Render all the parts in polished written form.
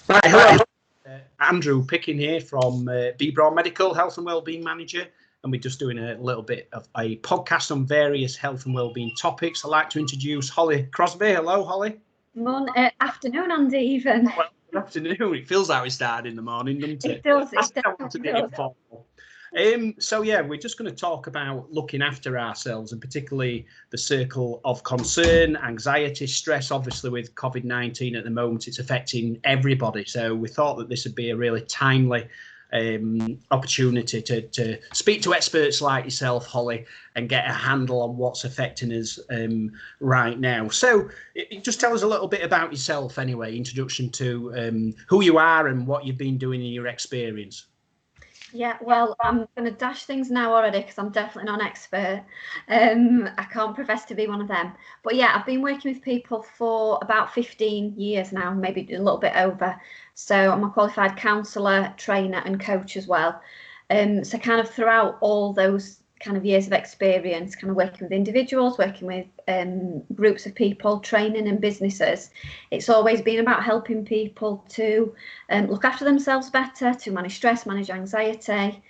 Right, hello. Andrew Picking here from B Brown Medical, Health and Wellbeing Manager, and we're just doing a little bit of a podcast on various health and wellbeing topics. I'd like to introduce Holly Crosby. Hello, Holly. Afternoon, Andy, even. Well, good afternoon. It feels like we started in the morning, doesn't it? It does. So yeah, we're just going to talk about looking after ourselves, and particularly the circle of concern, anxiety, stress. Obviously, with COVID-19 at the moment, it's affecting everybody. So we thought that this would be a really timely opportunity to speak to experts like yourself, Holly, and get a handle on what's affecting us right now. So just tell us a little bit about yourself anyway, introduction to who you are and what you've been doing in your experience. Yeah, well, I'm going to dash things now already because I'm definitely not an expert. I can't profess to be one of them. But yeah, I've been working with people for about 15 years now, maybe a little bit over. So I'm a qualified counsellor, trainer and coach as well. So kind of throughout all those kind of years of experience, kind of working with individuals, working with groups of people, training and businesses, it's always been about helping people to look after themselves better, to manage stress, manage anxiety.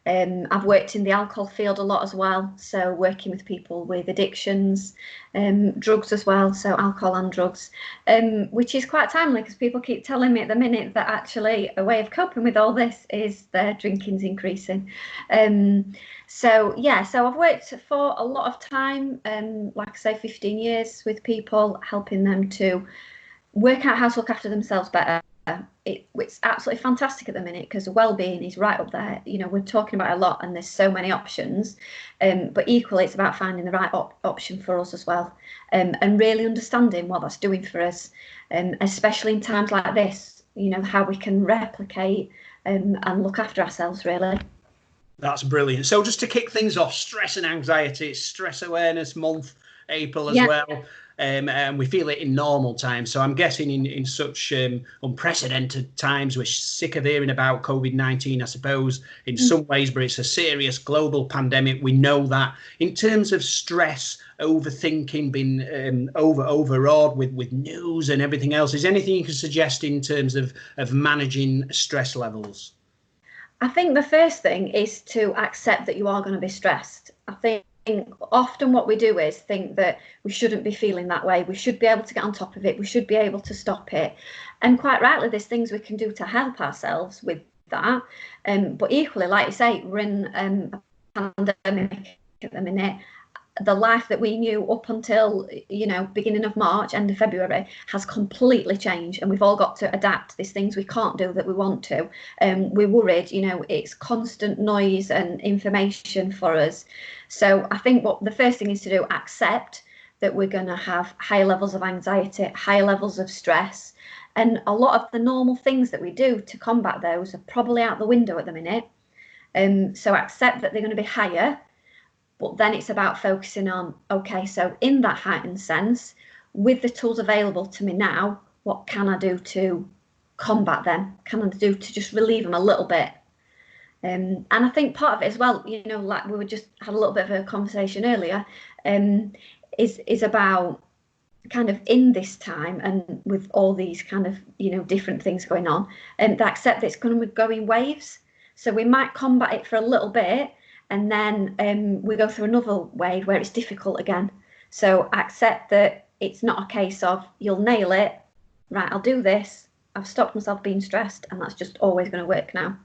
I've worked in the alcohol field a lot as well, so working with people with addictions, drugs as well, so alcohol and drugs, which is quite timely because people keep telling me at the minute that actually a way of coping with all this is their drinking's increasing. So I've worked for a lot of time, like I say, 15 years with people, helping them to work out how to look after themselves better. It's absolutely fantastic at the minute because wellbeing is right up there. You know, we're talking about a lot and there's so many options, but equally it's about finding the right option for us as well, and really understanding what that's doing for us, especially in times like this, you know, how we can replicate and look after ourselves really. That's brilliant. So just to kick things off, stress and anxiety, it's Stress Awareness Month, April as well. And we feel it in normal times. So I'm guessing in such unprecedented times, we're sick of hearing about COVID-19, I suppose, in some ways, but it's a serious global pandemic. We know that. In terms of stress, overthinking, being overawed with news and everything else, is anything you can suggest in terms of managing stress levels? I think the first thing is to accept that you are going to be stressed. I think often what we do is think that we shouldn't be feeling that way. We should be able to get on top of it. We should be able to stop it. And quite rightly, there's things we can do to help ourselves with that. But equally, like you say, we're in a pandemic at the minute. The life that we knew up until, you know, beginning of March, end of February has completely changed, and we've all got to adapt. There's things we can't do that we want to. We're worried, you know, it's constant noise and information for us. So I think what the first thing is to do, accept that we're going to have high levels of anxiety, high levels of stress, and a lot of the normal things that we do to combat those are probably out the window at the minute. So accept that they're going to be higher. But then it's about focusing on, okay, so in that heightened sense, with the tools available to me now, what can I do to combat them? Can I do to just relieve them a little bit? And I think part of it as well, you know, like we were just had a little bit of a conversation earlier, is about kind of in this time and with all these kind of, you know, different things going on, and accept that it's going to go in waves. So we might combat it for a little bit, and then we go through another wave where it's difficult again. So accept that it's not a case of you'll nail it, right, I'll do this, I've stopped myself being stressed, and that's just always going to work now.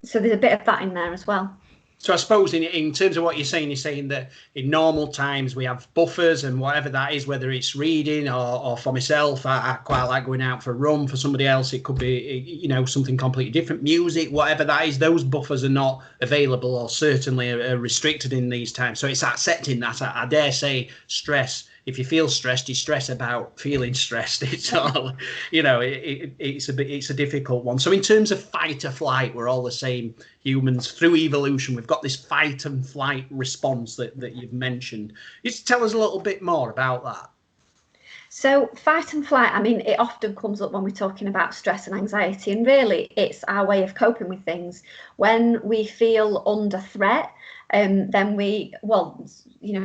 So there's a bit of that in there as well. So I suppose in terms of what you're saying that in normal times we have buffers and whatever that is, whether it's reading or for myself, I quite like going out for a run. For somebody else, it could be, you know, something completely different, music, whatever that is. Those buffers are not available or certainly are restricted in these times. So it's accepting that. I dare say stress. If you feel stressed, you stress about feeling stressed. It's all, you know, it's a difficult one. So in terms of fight or flight, we're all the same humans through evolution. We've got this fight and flight response that you've mentioned. Just tell us a little bit more about that. So fight and flight, I mean, it often comes up when we're talking about stress and anxiety, and really it's our way of coping with things. When we feel under threat, then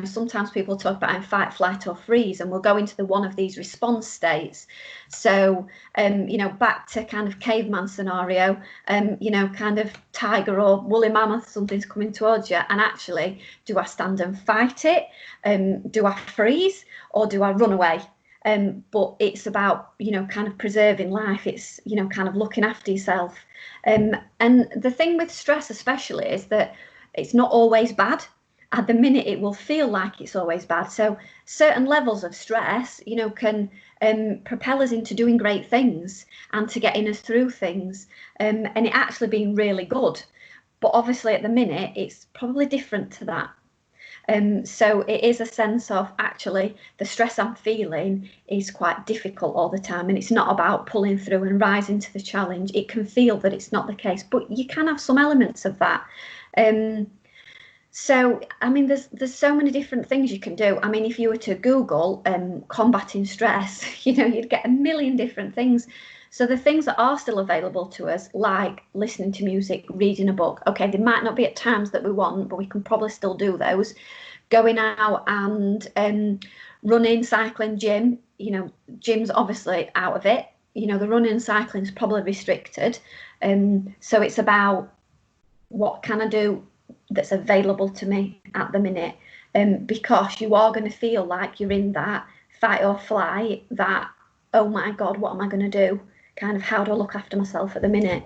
sometimes people talk about in fight, flight or freeze, and we'll go into one of these response states. So, back to kind of caveman scenario, kind of tiger or woolly mammoth, something's coming towards you, and actually, do I stand and fight it? Do I freeze, or do I run away? But it's about, kind of preserving life. It's, kind of looking after yourself. And the thing with stress especially is that it's not always bad. At the minute, it will feel like it's always bad. So certain levels of stress, can propel us into doing great things and to getting us through things, and it actually being really good. But obviously at the minute, it's probably different to that. So it is a sense of actually the stress I'm feeling is quite difficult all the time, and it's not about pulling through and rising to the challenge. It can feel that it's not the case, but you can have some elements of that. So, I mean, there's so many different things you can do. I mean, if you were to Google combating stress, you'd get a million different things. So the things that are still available to us, like listening to music, reading a book, okay, they might not be at times that we want, but we can probably still do those. Going out and running, cycling, gym, gym's obviously out of it. The running and cycling is probably restricted. So it's about what can I do that's available to me at the minute, because you are going to feel like you're in that fight or flight, that, oh my God, what am I going to do? Kind of, how do I look after myself at the minute?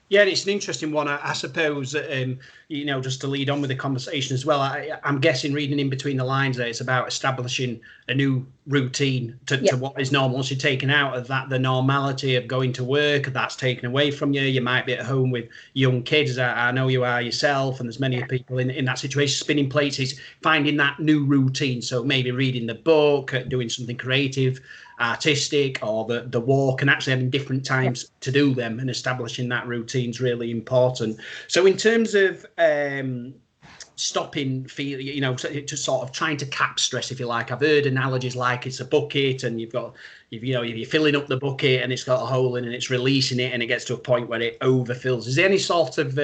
Yeah, it's an interesting one, I suppose. Just to lead on with the conversation as well, I'm guessing, reading in between the lines there, it's about establishing a new routine to what is normal. Once you're taken out of that, the normality of going to work, that's taken away from you. You might be at home with young kids. I know you are yourself, and there's many people in that situation. Spinning plates is finding that new routine. So maybe reading the book, doing something creative, artistic, or the walk, and actually having different times to do them, and establishing that routine is really important. So in terms of stopping feeling, to sort of trying to cap stress, if you like, I've heard analogies like it's a bucket, and you're filling up the bucket and it's got a hole in, and it's releasing it, and it gets to a point where it overfills. Is there any sort of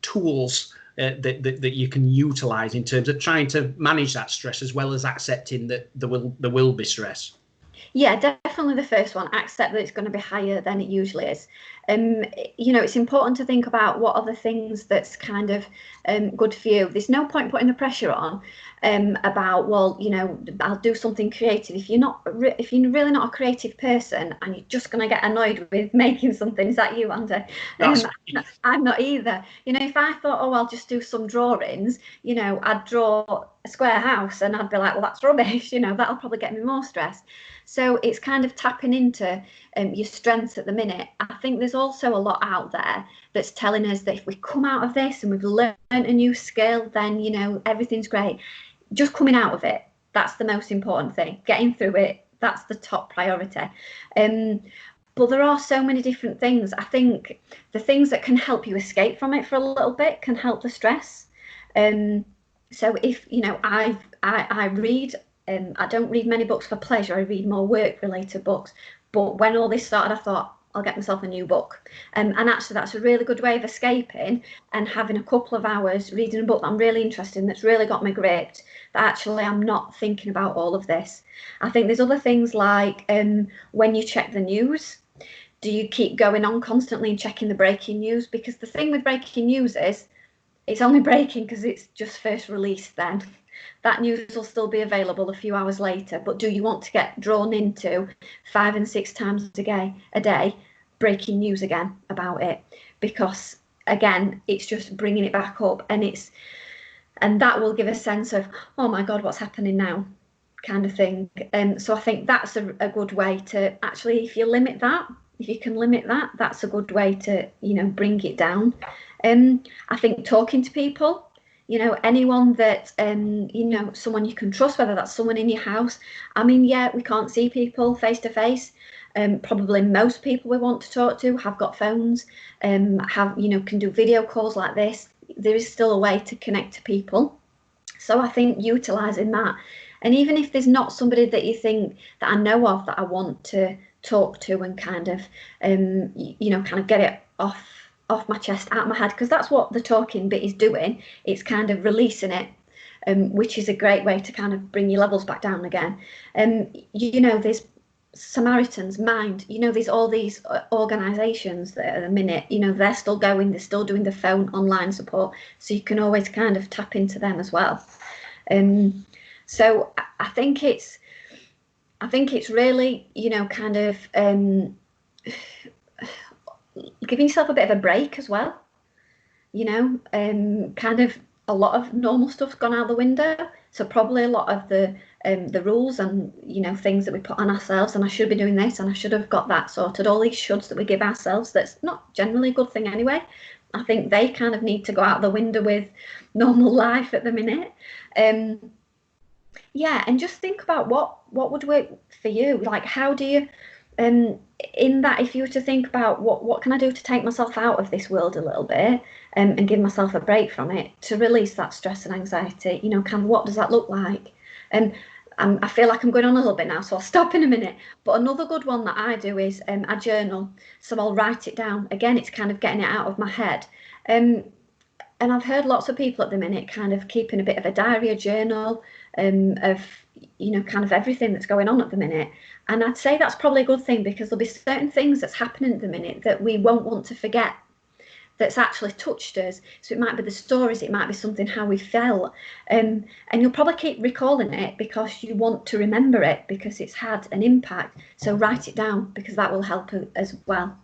tools that you can utilize in terms of trying to manage that stress, as well as accepting that there will be stress? Yeah, definitely the first one. Accept that it's going to be higher than it usually is. It's important to think about what are the things that's kind of good for you. There's no point putting the pressure on about, well, I'll do something creative. If you're really not a creative person and you're just going to get annoyed with making something, is that you, Andy? I'm not either. If I thought, oh, I'll just do some drawings, I'd draw a square house and I'd be like, well, that's rubbish. That'll probably get me more stressed. So it's kind of tapping into your strengths at the minute. I think there's also a lot out there that's telling us that if we come out of this and we've learned a new skill, then, everything's great. Just coming out of it, that's the most important thing. Getting through it, that's the top priority. But there are so many different things. I think the things that can help you escape from it for a little bit can help the stress. So if, I read, I don't read many books for pleasure. I read more work-related books. But when all this started, I thought, I'll get myself a new book. And actually, that's a really good way of escaping and having a couple of hours reading a book that I'm really interested in, that's really got me gripped, that actually I'm not thinking about all of this. I think there's other things like when you check the news, do you keep going on constantly and checking the breaking news? Because the thing with breaking news is it's only breaking because it's just first released then. That news will still be available a few hours later, but do you want to get drawn into 5 and 6 times a day breaking news again about it? Because again, it's just bringing it back up, and that will give a sense of, oh my God, what's happening now, kind of thing. So I think that's a good way to actually, if you can limit that, that's a good way to bring it down. I think talking to people, anyone that, someone you can trust, whether that's someone in your house. I mean, yeah, we can't see people face to face. Probably most people we want to talk to have got phones, can do video calls like this. There is still a way to connect to people. So I think utilising that And even if there's not somebody that you think that I know of that I want to talk to and kind of, kind of get it off my chest, out of my head, because that's what the talking bit is doing. It's kind of releasing it, which is a great way to kind of bring your levels back down again. There's Samaritan's Mind, there's all these organisations that at the minute, they're still going, they're still doing the phone online support, so you can always kind of tap into them as well. So I think it's really, kind of giving yourself a bit of a break as well. Kind of a lot of normal stuff's gone out the window, so probably a lot of the rules and things that we put on ourselves, and I should be doing this and I should have got that sorted, all these shoulds that we give ourselves, that's not generally a good thing anyway. I think they kind of need to go out the window with normal life at the minute. And just think about what would work for you. Like, how do you, in that, if you were to think about what can I do to take myself out of this world a little bit, and give myself a break from it, to release that stress and anxiety, kind of what does that look like? And I feel like I'm going on a little bit now, so I'll stop in a minute. But another good one that I do is I journal. So I'll write it down. Again, it's kind of getting it out of my head. And I've heard lots of people at the minute kind of keeping a bit of a diary, a journal of, kind of everything that's going on at the minute. And I'd say that's probably a good thing, because there'll be certain things that's happening at the minute that we won't want to forget, that's actually touched us. So it might be the stories, it might be something how we felt, and you'll probably keep recalling it because you want to remember it, because it's had an impact. So write it down, because that will help as well.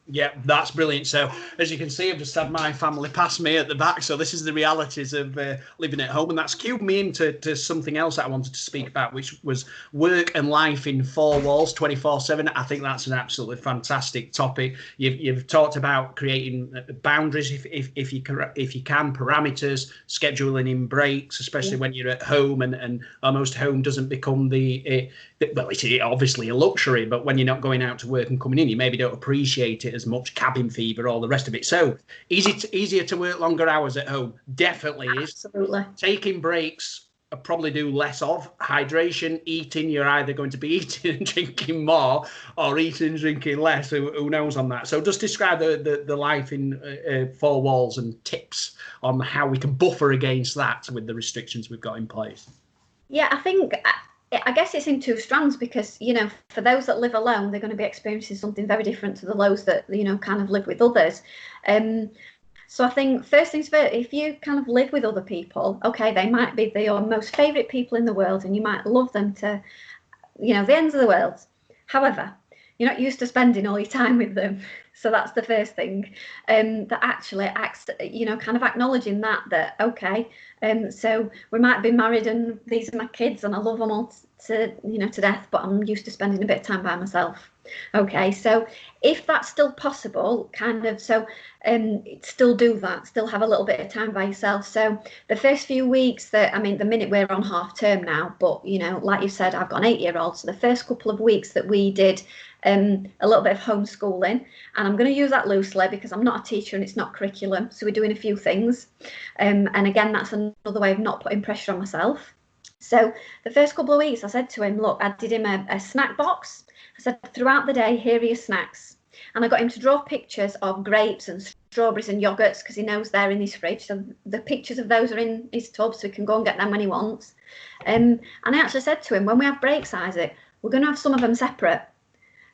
Yeah, that's brilliant. So as you can see, I've just had my family pass me at the back. So this is the realities of living at home. And that's cued me into something else that I wanted to speak about, which was work and life in four walls 24/7. I think that's an absolutely fantastic topic. You've talked about creating boundaries if you can, parameters, scheduling in breaks, especially when you're at home, and almost home doesn't become it's obviously a luxury, but when you're not going out to work and coming in, you maybe don't appreciate it as much, cabin fever, all the rest of it. So easier to work longer hours at home, definitely is. Absolutely. Taking breaks, I probably do less of. Hydration, eating, you're either going to be eating and drinking more, or eating and drinking less. Who knows on that? So just describe the life in four walls and tips on how we can buffer against that with the restrictions we've got in place. Yeah, I guess it's in two strands, because, for those that live alone, they're going to be experiencing something very different to those that, kind of live with others. So I think first things first, if you kind of live with other people, okay, they might be your most favourite people in the world, and you might love them to, the ends of the world. However, you're not used to spending all your time with them. So that's the first thing, that actually, kind of acknowledging that okay, so we might be married and these are my kids and I love them all to death, but I'm used to spending a bit of time by myself. Okay, so if that's still possible, still do that, still have a little bit of time by yourself. So the first few weeks the minute we're on half term now, but like you said, I've got an 8-year-old, so the first couple of weeks that we did a little bit of homeschooling, and I'm going to use that loosely because I'm not a teacher and it's not curriculum, so we're doing a few things, and again, that's another way of not putting pressure on myself. So the first couple of weeks I said to him, look, I did him a snack box. I said, throughout the day, here are your snacks. And I got him to draw pictures of grapes and strawberries and yogurts, because he knows they're in his fridge. So the pictures of those are in his tub, so he can go and get them when he wants. And I actually said to him, when we have breaks, Isaac, we're going to have some of them separate,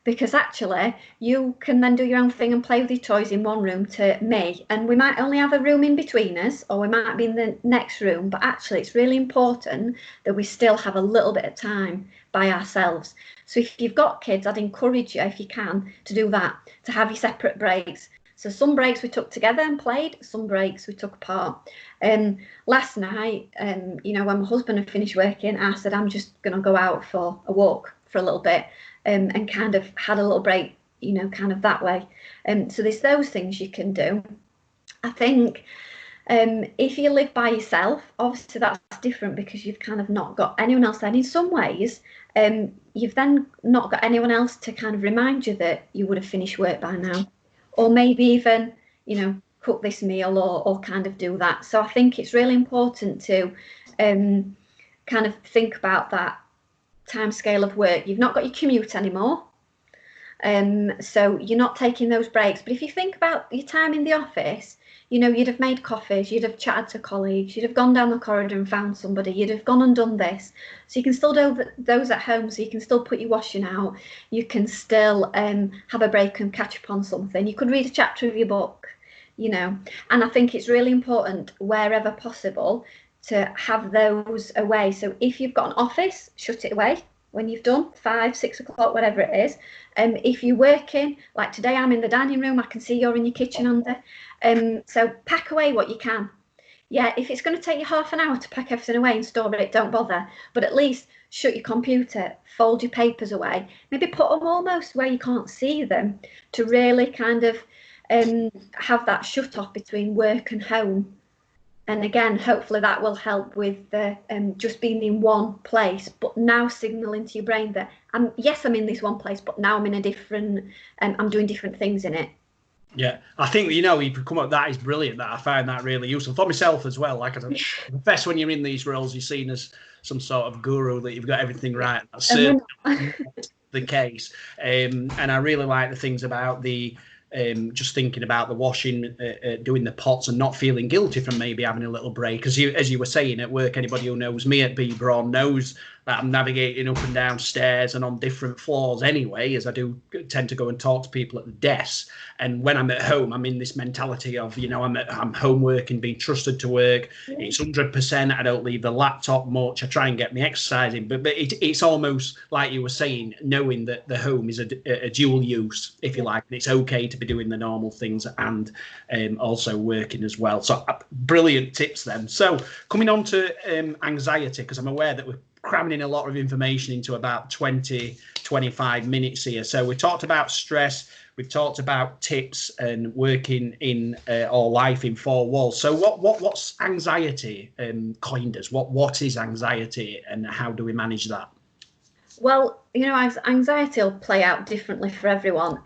because actually you can then do your own thing and play with your toys in one room to me, and we might only have a room in between us, or we might be in the next room, but actually it's really important that we still have a little bit of time by ourselves. So if you've got kids, I'd encourage you, if you can, to do that, to have your separate breaks. So some breaks we took together and played, some breaks we took apart. Last night, when my husband had finished working, I said, I'm just going to go out for a walk for a little bit, and kind of had a little break, kind of that way. So there's those things you can do. I think if you live by yourself, obviously that's different, because you've kind of not got anyone else there. In some ways, you've then not got anyone else to kind of remind you that you would have finished work by now, or maybe even, cook this meal or kind of do that. So I think it's really important to kind of think about that time scale of work. You've not got your commute anymore. So you're not taking those breaks. But if you think about your time in the office, you know, you'd have made coffees, you'd have chatted to colleagues, you'd have gone down the corridor and found somebody, you'd have gone and done this. So you can still do those at home, so you can still put your washing out, you can still have a break and catch up on something. You could read a chapter of your book, you know. And I think it's really important, wherever possible, to have those away. So if you've got an office, shut it away when you've done 5, 6 o'clock, whatever it is. If you're working, like today I'm in the dining room, I can see you're in your kitchen under. So pack away what you can. Yeah, if it's going to take you half an hour to pack everything away and store it, don't bother. But at least shut your computer, fold your papers away, maybe put them almost where you can't see them, to really kind of have that shut off between work and home. And again, hopefully that will help with the just being in one place, but now signalling to your brain that I'm in this one place, but now I'm in a different, I'm doing different things in it. Yeah, I think, you know, you come up, that is brilliant. That I find that really useful for myself as well. Like, the best when you're in these roles, you're seen as some sort of guru that you've got everything right. That's certainly not the case. And I really like the things about the just thinking about the washing, doing the pots, and not feeling guilty from maybe having a little break. As you were saying, at work, anybody who knows me at B Braun knows that I'm navigating up and down stairs and on different floors anyway, as I do tend to go and talk to people at the desk. And when I'm at home, I'm in this mentality of, you know, I'm home working, being trusted to work. It's 100%. I don't leave the laptop much. I try and get my exercise in, but it's almost like you were saying, knowing that the home is a dual use, if you like, and it's okay to be doing the normal things and also working as well. So brilliant tips then. So coming on to anxiety, because I'm aware that we're cramming in a lot of information into about 20-25 minutes here. So we talked about stress, we've talked about tips and working in or life in 4 walls. So what's anxiety coined as? What is anxiety, and how do we manage that? Well, you know, anxiety will play out differently for everyone,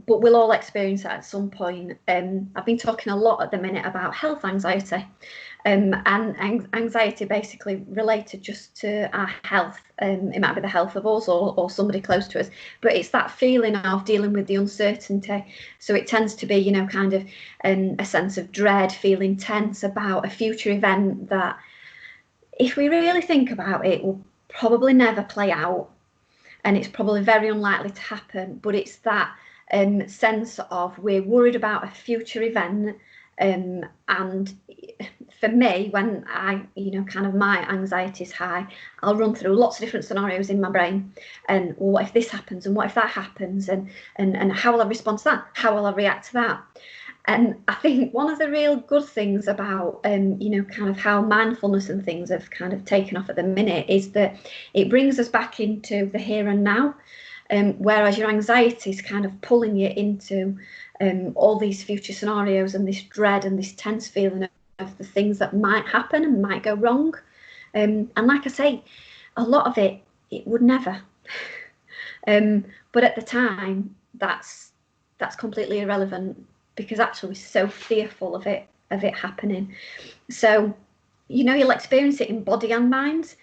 but we'll all experience that at some point. I've been talking a lot at the minute about health anxiety, and anxiety basically related just to our health. It might be the health of us or somebody close to us, but it's that feeling of dealing with the uncertainty. So it tends to be, you know, kind of a sense of dread, feeling tense about a future event that, if we really think about it, will probably never play out. And it's probably very unlikely to happen, but it's that sense of we're worried about a future event. And for me, when I, you know, kind of my anxiety is high, I'll run through lots of different scenarios in my brain. And, well, what if this happens? And what if that happens? And how will I respond to that? How will I react to that? And I think one of the real good things about, you know, kind of how mindfulness and things have kind of taken off at the minute is that it brings us back into the here and now, whereas your anxiety is kind of pulling you into all these future scenarios and this dread and this tense feeling of the things that might happen and might go wrong. And like I say, a lot of it would never. But at the time, that's completely irrelevant, because actually we're so fearful of it happening. So, you know, you'll experience it in body and mind,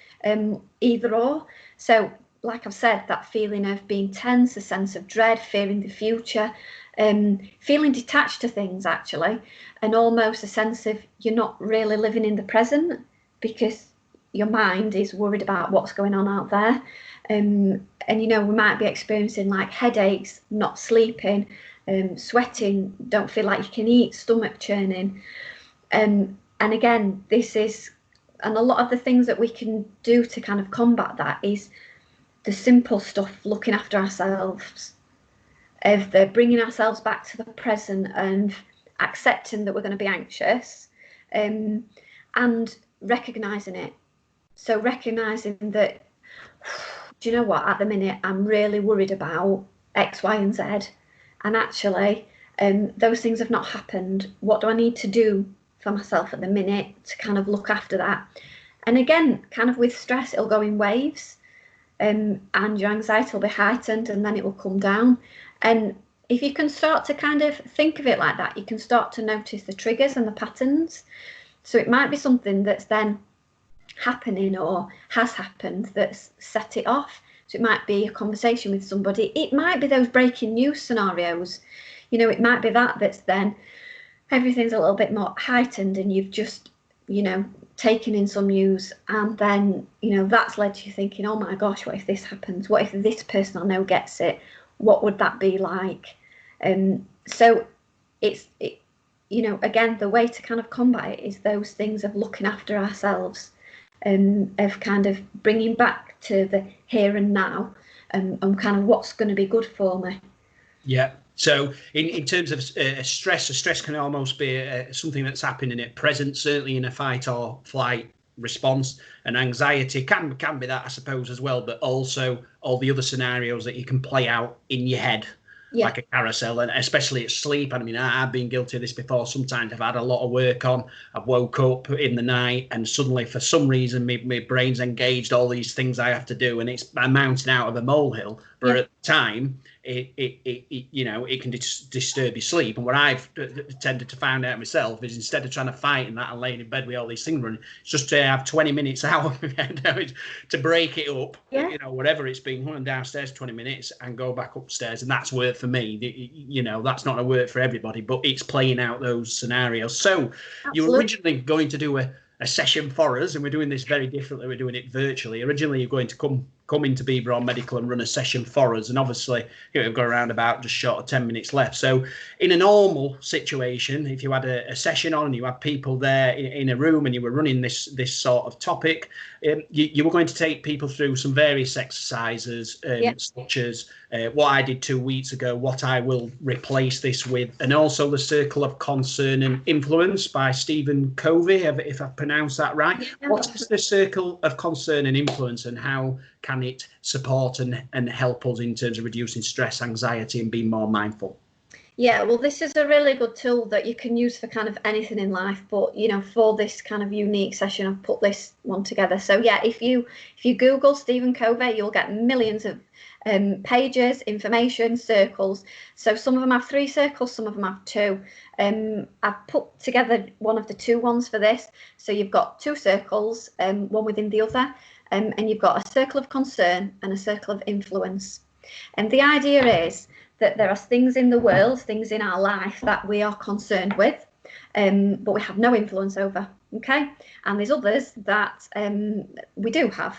either or. So, like I've said, that feeling of being tense, a sense of dread, fearing the future, feeling detached to things actually, and almost a sense of you're not really living in the present because your mind is worried about what's going on out there. And, you know, we might be experiencing like headaches, not sleeping, sweating, don't feel like you can eat, stomach churning. And again, and a lot of the things that we can do to kind of combat that is the simple stuff, looking after ourselves, of the bringing ourselves back to the present and accepting that we're going to be anxious, and recognising it. So recognising that, do you know what, at the minute I'm really worried about X, Y and Z. And actually, those things have not happened. What do I need to do for myself at the minute to kind of look after that? And again, kind of with stress, it'll go in waves, and your anxiety will be heightened and then it will come down. And if you can start to kind of think of it like that, you can start to notice the triggers and the patterns. So it might be something that's then happening or has happened that's set it off. So it might be a conversation with somebody. It might be those breaking news scenarios. You know, it might be that's then everything's a little bit more heightened, and you've just, you know, taken in some news, and then, you know, that's led to you thinking, oh my gosh, what if this happens? What if this person I know gets it? What would that be like? So it, you know, again, the way to kind of combat it is those things of looking after ourselves, and of kind of bringing back to the here and now, and kind of what's going to be good for me. Yeah. So in terms of stress can almost be something that's happening at present, certainly in a fight or flight response, and anxiety can be that, I suppose, as well, but also all the other scenarios that you can play out in your head. Yeah. Like a carousel, and especially at sleep. I mean, I've been guilty of this before. Sometimes I've had a lot of work on. I've woke up in the night, and suddenly, for some reason, my brain's engaged all these things I have to do, and it's a mountain out of a molehill. But at the time, it you know, it can disturb your sleep. And what I've tended to find out myself is, instead of trying to fight in that and laying in bed with all these things running, it's just to have 20 minutes out to break it up. You know, whatever it's been, running downstairs 20 minutes and go back upstairs, and that's worked for me. You know, that's not a work for everybody, but it's playing out those scenarios. So you're originally going to do a session for us, and we're doing this very differently. We're doing it virtually. Originally, you're going to come into Beaver Medical and run a session for us, and obviously, you know, we've got around about just short of 10 minutes left. So in a normal situation, if you had a session on and you had people there in a room and you were running this sort of topic, you were going to take people through some various exercises, such as what I did 2 weeks ago, what I will replace this with, and also the Circle of Concern and Influence by Stephen Covey, if I pronounced that right. What is the Circle of Concern and Influence, and how can it support and help us in terms of reducing stress, anxiety, and being more mindful? Yeah, well, this is a really good tool that you can use for kind of anything in life, but, you know, for this kind of unique session, I've put this one together. So yeah, if you Google Stephen Covey, you'll get millions of pages, information, circles. So some of them have 3 circles, some of them have 2. I've put together one of the 2 ones for this. So you've got 2 circles, one within the other, and you've got a circle of concern and a circle of influence. And the idea is that there are things in the world, things in our life that we are concerned with, but we have no influence over, okay? And there's others that we do have.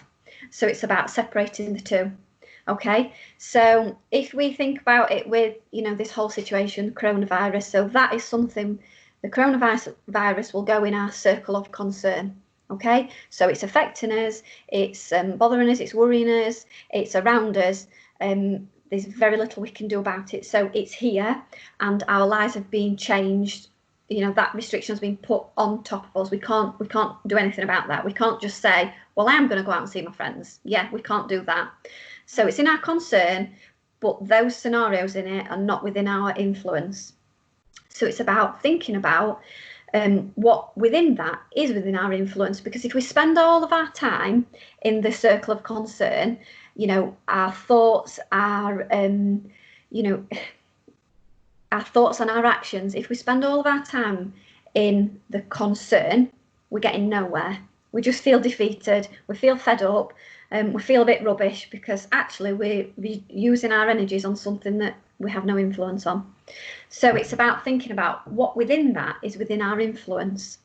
So it's about separating the 2, okay? So if we think about it with, you know, this whole situation, coronavirus, so that is something, the coronavirus will go in our circle of concern. Okay, so it's affecting us, it's bothering us, it's worrying us, it's around us. There's very little we can do about it. So it's here, and our lives have been changed. You know, that restriction has been put on top of us. We can't do anything about that. We can't just say, well, I'm going to go out and see my friends. Yeah, we can't do that. So it's in our concern, but those scenarios in it are not within our influence. So it's about thinking about what within that is within our influence, because if we spend all of our time in the circle of concern, you know, our thoughts, our thoughts and our actions, if we spend all of our time in the concern, we're getting nowhere. We just feel defeated, we feel fed up, we feel a bit rubbish, because actually we're using our energies on something that we have no influence on. So it's about thinking about what within that is within our influence.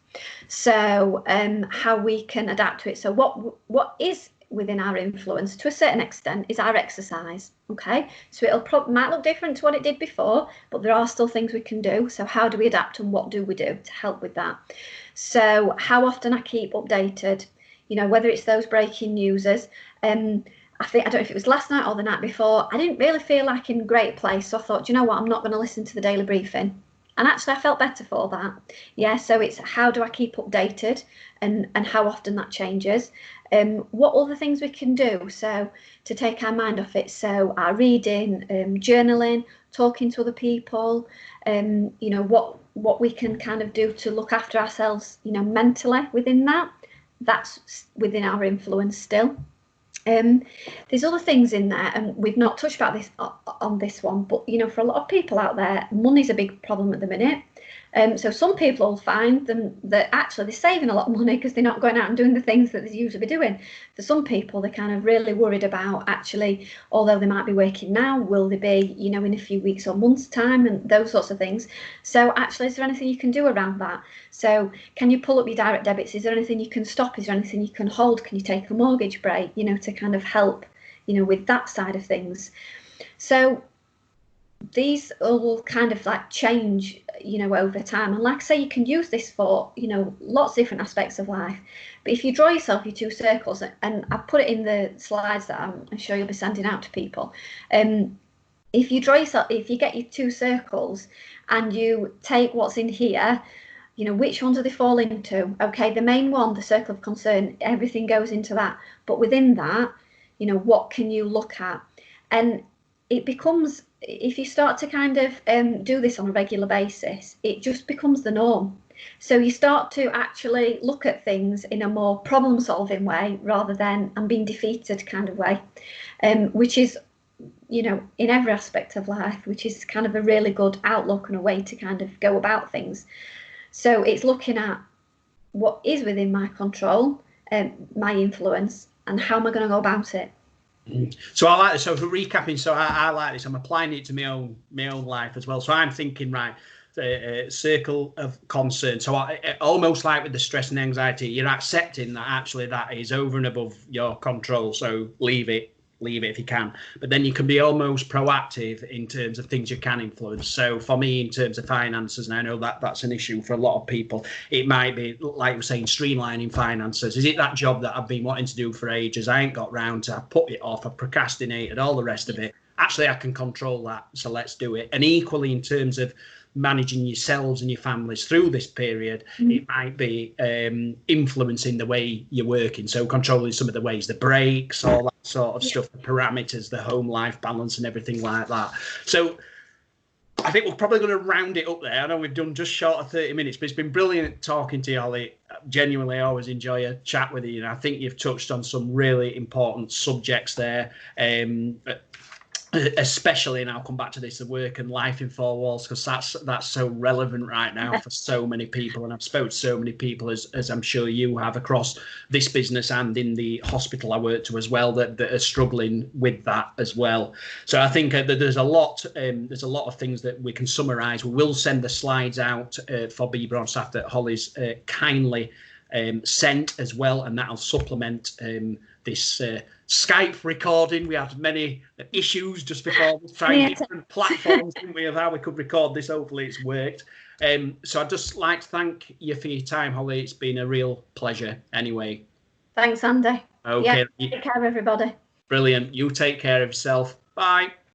So how we can adapt to it. So what is within our influence to a certain extent is our exercise. Okay, so it'll might look different to what it did before, but there are still things we can do. So how do we adapt, and what do we do to help with that? So how often I keep updated, you know, whether it's those breaking newses. I don't know if it was last night or the night before, I didn't really feel like in a great place. So I thought, you know what, I'm not going to listen to the daily briefing. And actually I felt better for that. Yeah, so it's how do I keep updated, and how often that changes. What other things we can do, so to take our mind off it. So our reading, journaling, talking to other people, you know, what we can kind of do to look after ourselves, you know, mentally within that. That's within our influence still. There's other things in there, and we've not touched about this on this one, but, you know, for a lot of people out there, money's a big problem at the minute. So some people will find them that actually they're saving a lot of money because they're not going out and doing the things that they usually be doing. For some people, they're kind of really worried about actually, although they might be working now, will they be, you know, in a few weeks or months' time, and those sorts of things. So actually, is there anything you can do around that? So can you pull up your direct debits? Is there anything you can stop? Is there anything you can hold? Can you take a mortgage break, you know, to kind of help, you know, with that side of things? So these will kind of like change, you know, over time. And like I say, you can use this for, you know, lots of different aspects of life. But if you draw yourself your 2 circles, and I put it in the slides that I'm sure you'll be sending out to people. If you draw yourself, if you get your 2 circles and you take what's in here, you know, which ones do they fall into? Okay, the main one, the circle of concern, everything goes into that. But within that, you know, what can you look at? And it becomes, if you start to kind of do this on a regular basis, it just becomes the norm. So you start to actually look at things in a more problem solving way rather than I'm being defeated kind of way, which is, you know, in every aspect of life, which is kind of a really good outlook and a way to kind of go about things. So it's looking at what is within my control, my influence, and how am I going to go about it. So I like this. So for recapping, so I like this. I'm applying it to my own life as well. So I'm thinking, right, circle of concern. So I almost like with the stress and anxiety, you're accepting that actually that is over and above your control. So leave it if you can. But then you can be almost proactive in terms of things you can influence. So for me, in terms of finances, and I know that that's an issue for a lot of people, it might be, like we're saying, streamlining finances. Is it that job that I've been wanting to do for ages? I ain't got round to, I put it off, I procrastinated, all the rest of it. Actually, I can control that, so let's do it. And equally, in terms of managing yourselves and your families through this period, it might be influencing the way you're working, so controlling some of the ways, the breaks, all that sort of stuff, the parameters, the home life balance and everything like that. So I think we're probably going to round it up there. I know we've done just short of 30 minutes, but it's been brilliant talking to you, Holly. Genuinely, I always enjoy a chat with you, and I think you've touched on some really important subjects there, especially, and I'll come back to this, the work and life in 4 walls, because that's so relevant right now for so many people. And I've spoken to so many people, as I'm sure you have, across this business and in the hospital I work to as well, that are struggling with that as well. So I think that there's a lot of things that we can summarize. We will send the slides out for Be on Staff that Holly's kindly sent as well, and that'll supplement this Skype recording. We had many issues just before we tried different platforms, didn't we, of how we could record this. Hopefully it's worked. So I'd just like to thank you for your time, Holly. It's been a real pleasure anyway. Thanks, Andy. Okay. Yeah, take care of everybody. Brilliant. You take care of yourself. Bye.